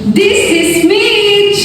This is Mitch!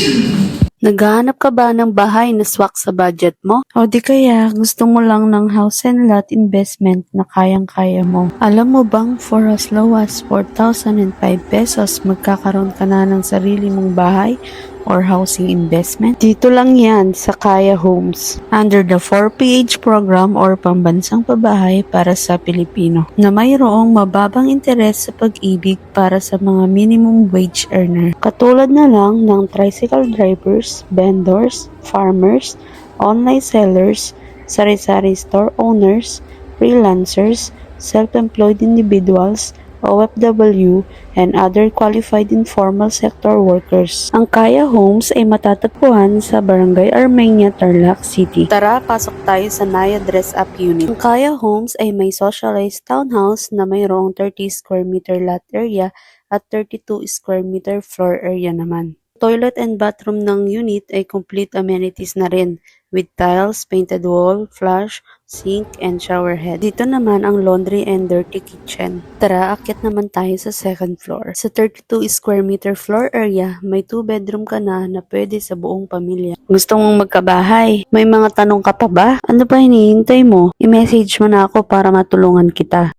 Naghahanap ka ba ng bahay na swak sa budget mo? O di kaya gusto mo lang ng house and lot investment na kayang-kaya mo? Alam mo bang for as low as 4,005 pesos magkakaroon ka na ng sarili mong bahay or housing investment? Dito lang yan sa Kaya Homes under the 4PH program or pambansang pabahay para sa Pilipino na mayroong mababang interes sa pag-ibig para sa mga minimum wage earner. Katulad na lang ng tricycle drivers, vendors, farmers, online sellers, sari-sari store owners, freelancers, self-employed individuals, OFW, and other qualified informal sector workers. Ang Kaya Homes ay matatagpuan sa Barangay Armenia, Tarlac City. Tara, pasok tayo sa Naya Dress Up Unit. Ang Kaya Homes ay may socialized townhouse na mayroong 30 square meter lot area at 32 square meter floor area naman. Toilet and bathroom ng unit ay complete amenities na rin with tiles, painted wall, flush, sink, and shower head. Dito naman ang laundry and dirty kitchen. Tara, akyat naman tayo sa second floor. Sa 32 square meter floor area, may 2 bedroom ka na pwede sa buong pamilya. Gusto mong magkabahay? May mga tanong ka pa ba? Ano pa hinihintay mo? I-message mo na ako para matulungan kita.